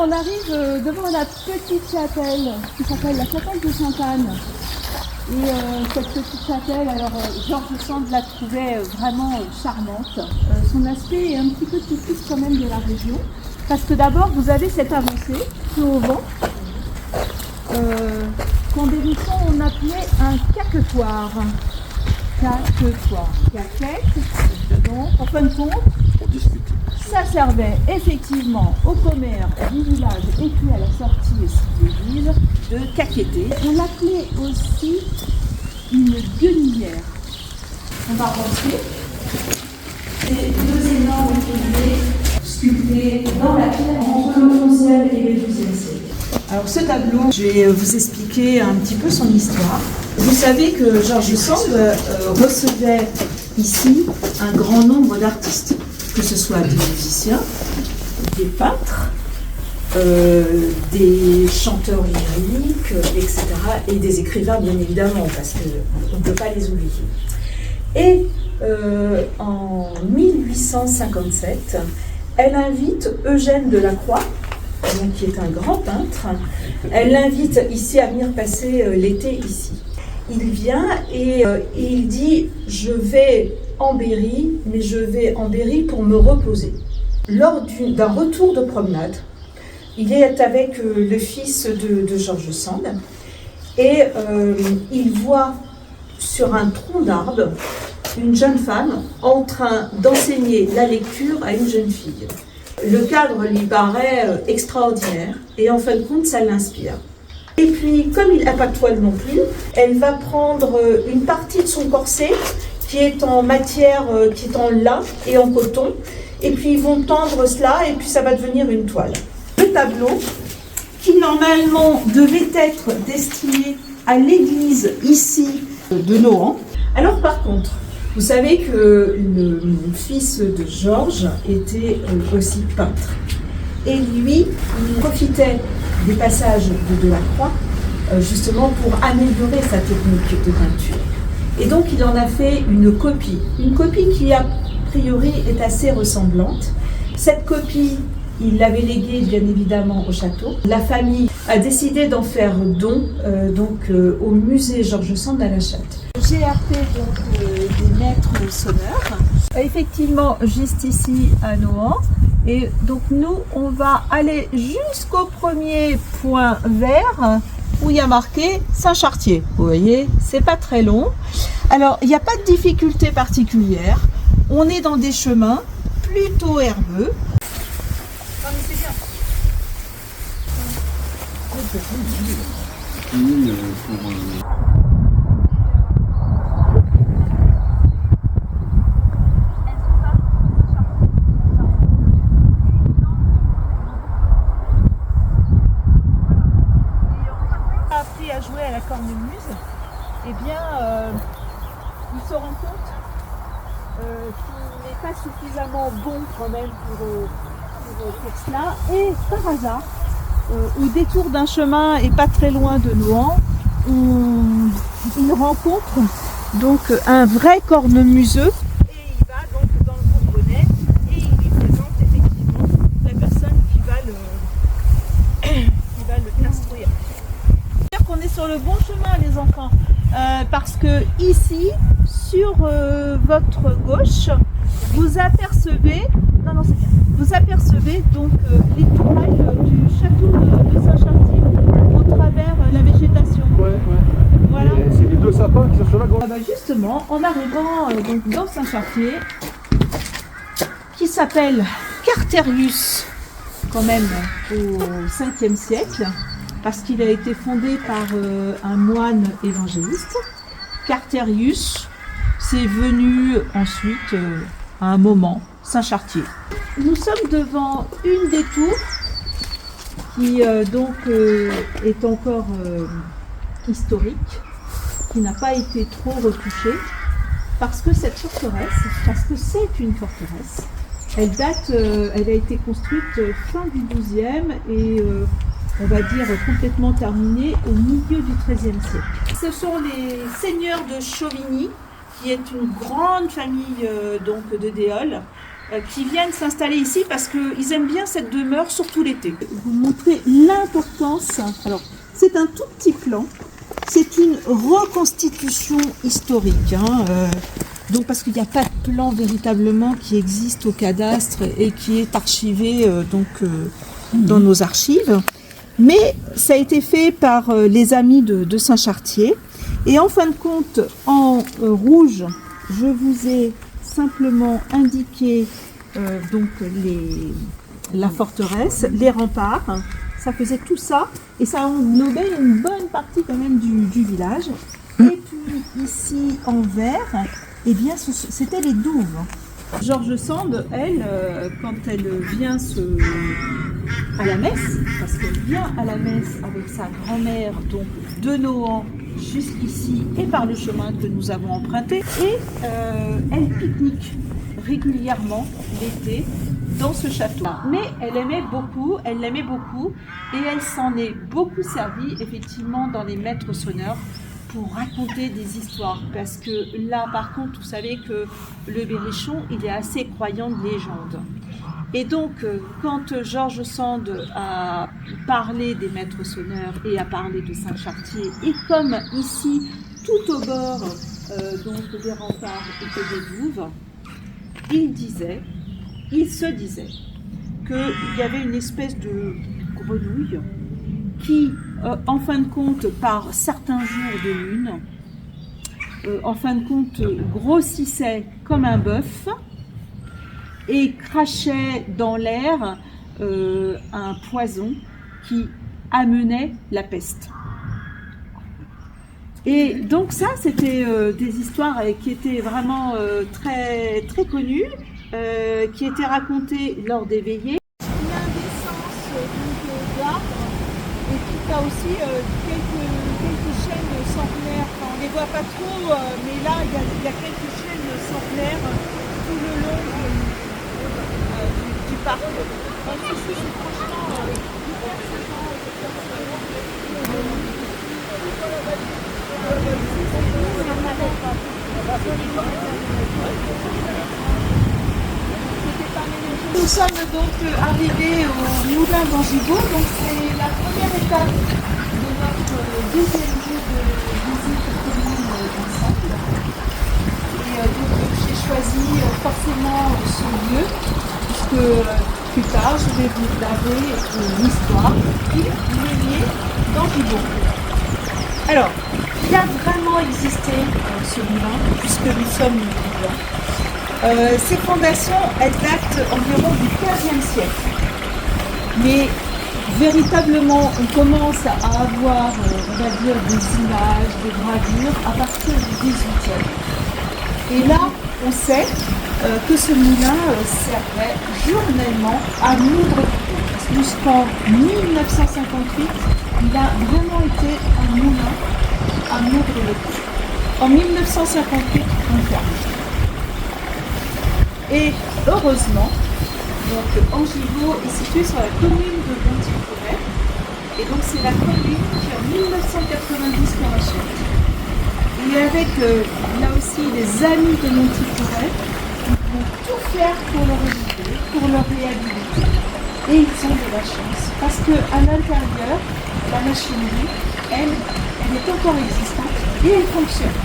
on arrive devant la petite chapelle qui s'appelle la chapelle de Sainte-Anne. Et cette petite chapelle, alors Georges Sand la trouvait vraiment charmante. Son aspect est un petit peu typique quand même de la région. Parce que d'abord, vous avez cette avancée, tout au vent, qu'en Berrisson on appelait un caquetoire. Caquetoire. Caquette, donc, en fin de compte, ça servait effectivement au commerce du village et puis à la sortie aussi de l'église de caqueter. On l'appelait aussi une guenillière. On va rentrer. C'est deux énormes piliers sculptés dans la pierre entre le 11e et le 12e siècle. Alors ce tableau, je vais vous expliquer un petit peu son histoire. Vous savez que Georges Sand recevait ici un grand nombre d'artistes, que ce soit des musiciens, des peintres, des chanteurs lyriques, etc. et des écrivains bien évidemment, parce qu'on ne peut pas les oublier. Et en 1857, elle invite Eugène Delacroix, donc, qui est un grand peintre, elle l'invite ici à venir passer l'été ici. Il vient et il dit « Je vais en Berry, mais je vais en Berry pour me reposer ». Lors d'un retour de promenade, il est avec le fils de Georges Sand et il voit sur un tronc d'arbre une jeune femme en train d'enseigner la lecture à une jeune fille. Le cadre lui paraît extraordinaire et en fin de compte, ça l'inspire. Et puis, comme il n'a pas de toile non plus, elle va prendre une partie de son corset qui est en matière, qui est en lin et en coton, et puis ils vont tendre cela et puis ça va devenir une toile. Le tableau, qui normalement devait être destiné à l'église ici de Nohant. Alors par contre, vous savez que le fils de Georges était aussi peintre. Et lui, il profitait des passages de Delacroix justement pour améliorer sa technique de peinture. Et donc il en a fait une copie qui a priori est assez ressemblante. Cette copie, il l'avait léguée bien évidemment au château. La famille a décidé d'en faire don au musée Georges Sand à La Châtre. GRP, donc des maîtres sonneurs, effectivement juste ici à Nohant. Et donc nous, on va aller jusqu'au premier point vert où il y a marqué Saint-Chartier. Vous voyez, c'est pas très long. Alors, il n'y a pas de difficulté particulière. On est dans des chemins plutôt herbeux. Non, mais c'est bien. Appris à jouer à la cornemuse, eh bien, il se rend compte qu'il n'est pas suffisamment bon quand même pour cela. Et par hasard, au détour d'un chemin et pas très loin de Nohant, il rencontre donc un vrai cornemuseux. Et il va donc dans le Bourbonnais et il lui présente effectivement la personne qui va l'instruire. Qu'on est sur le bon chemin les enfants parce que ici sur votre gauche vous apercevez donc les tourelles du château de Saint-Chartier au travers la végétation. Ouais. Voilà. C'est les deux sapins qui sont sur la gauche. Justement, en arrivant donc dans Saint-Chartier, qui s'appelle Carterius quand même au 5e siècle, parce qu'il a été fondé par un moine évangéliste. Carterius, c'est venu ensuite à un moment, Saint-Chartier. Nous sommes devant une des tours qui est encore historique, qui n'a pas été trop retouchée, parce que c'est une forteresse, elle a été construite fin du XIIe et on va dire complètement terminée au milieu du XIIIe siècle. Ce sont les seigneurs de Chauvigny, qui est une grande famille de Déols, qui viennent s'installer ici parce qu'ils aiment bien cette demeure, surtout l'été. Vous montrer l'importance. Alors, c'est un tout petit plan. C'est une reconstitution historique. Donc, parce qu'il n'y a pas de plan véritablement qui existe au cadastre et qui est archivé dans nos archives. Mais ça a été fait par les amis de Saint-Chartier. Et en fin de compte, en rouge, je vous ai simplement indiqué la forteresse, les remparts. Ça faisait tout ça et ça englobait une bonne partie quand même du village. Et puis ici en vert, eh bien c'était les douves. George Sand, elle, quand elle vient à la messe, parce qu'elle vient à la messe avec sa grand-mère, donc de Nohant jusqu'ici et par le chemin que nous avons emprunté, et elle pique-nique régulièrement l'été dans ce château. Mais elle l'aimait beaucoup et elle s'en est beaucoup servie effectivement dans les maîtres sonneurs pour raconter des histoires, parce que là par contre vous savez que le Berrichon il est assez croyant de légende. Et donc quand George Sand a parlé des maîtres sonneurs et a parlé de Saint-Chartier, et comme ici tout au bord donc des remparts étaient des douves, il se disait qu'il y avait une espèce de grenouille qui, en fin de compte, par certains jours de lune, en fin de compte, grossissait comme un bœuf et crachait dans l'air un poison qui amenait la peste. Et donc ça, c'était des histoires qui étaient vraiment très, très connues, qui étaient racontées lors des veillées. Il y a des sens d'arbres, et puis il y a aussi quelques chênes centenaires. Enfin, on ne les voit pas trop, mais là, il y a quelques chênes centenaires tout le long du parc. Ici, c'est franchement Nous sommes donc arrivés au moulin d'Angibault, donc c'est la première étape de notre deuxième jour de visite commune ensemble. Et donc j'ai choisi forcément ce lieu, puisque plus tard je vais vous narrer l'histoire qui est liée d'Angibault. Alors, il a vraiment existé ce moulin, puisque nous sommes vivants. Ces fondations, elles datent environ du XVe siècle. Mais véritablement, on commence à avoir, on va dire, des images, des gravures à partir du XVIIIe. Et là, on sait que ce moulin servait journellement à moudre. Jusqu'en 1958, il a vraiment été un moulin à moudre le cou. En 1958, on ferme. Et heureusement, donc Angibault est situé sur la commune de Monticoret. Et donc c'est la commune qui en 1990 l'a rachète. Et avec là aussi les amis de Monticoret, ils vont tout faire pour le rénover, pour le réhabiliter. Et ils ont de la chance, parce qu'à l'intérieur, la machinerie, elle est encore existante et elle fonctionne.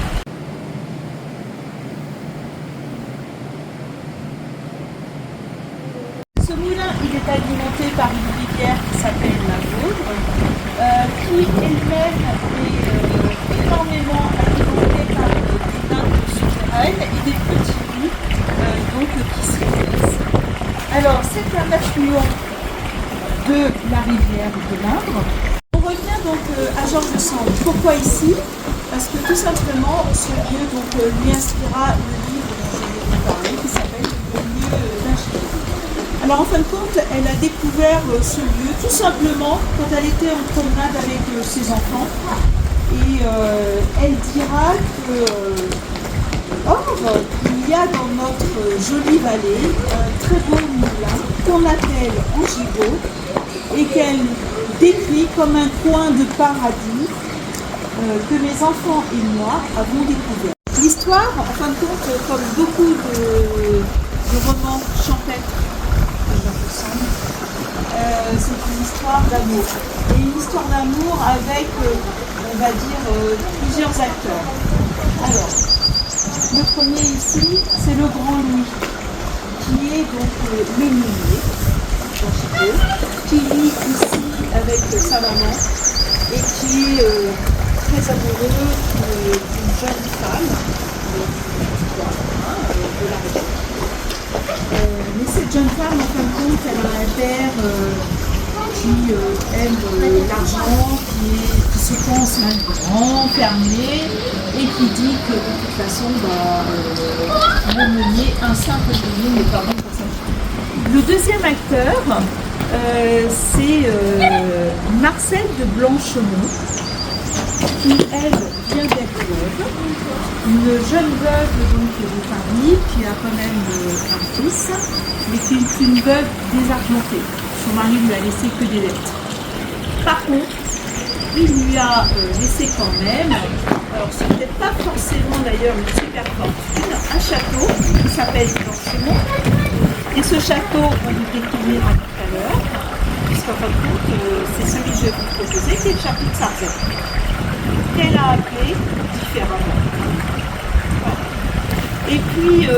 Ce moulin, il est alimenté par une rivière qui s'appelle la Vaudre, qui elle-même est énormément alimentée par des nappes souterraines et des petits puits qui se réunissent. Alors, c'est un affluent de la rivière de l'Indre. On revient donc à George Sand. Pourquoi ici? Parce que tout simplement, ce lieu lui inspira le livre dont je vais vous parler, qui s'appelle Le lieu d'Angibault. Alors en fin de compte, elle a découvert ce lieu tout simplement quand elle était en promenade avec ses enfants. Et elle dira que il y a dans notre jolie vallée un très beau moulin qu'on appelle Angibault et qu'elle décrit comme un coin de paradis que mes enfants et moi avons découvert. L'histoire, en fin de compte, comme beaucoup de roman champêtre que je ressemble. C'est une histoire d'amour. Et une histoire d'amour avec, on va dire, plusieurs acteurs. Alors, le premier ici, c'est le grand Louis, qui est donc le meunier, qui vit ici avec sa maman et qui est très amoureux d'une jeune femme de la région. Mais cette jeune femme, en fin de compte, elle a un père qui aime l'argent, qui se pense un grand fermier et qui dit que de toute façon, le meunier, un simple meunier n'est pas bon pour sa fille. Le deuxième acteur, c'est Marcel de Blanchemont, qui elle vient d'être veuve, une jeune veuve donc, de Paris qui a quand même un fils, mais qui est une veuve désargentée. Son mari lui a laissé que des dettes. Par contre, il lui a laissé quand même, alors c'est peut-être pas forcément d'ailleurs une super fortune, un château qui s'appelle Blanchemont. Et ce château, on vous décrira tout à l'heure, puisqu'en fin de compte, c'est celui que je vais vous proposer, qui est le château de Sarzay, qu'elle a appelé différemment. Voilà. Et puis,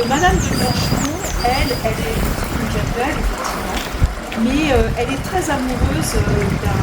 Madame de Blanchemont, elle est une jeune veuve, effectivement, mais elle est très amoureuse d'un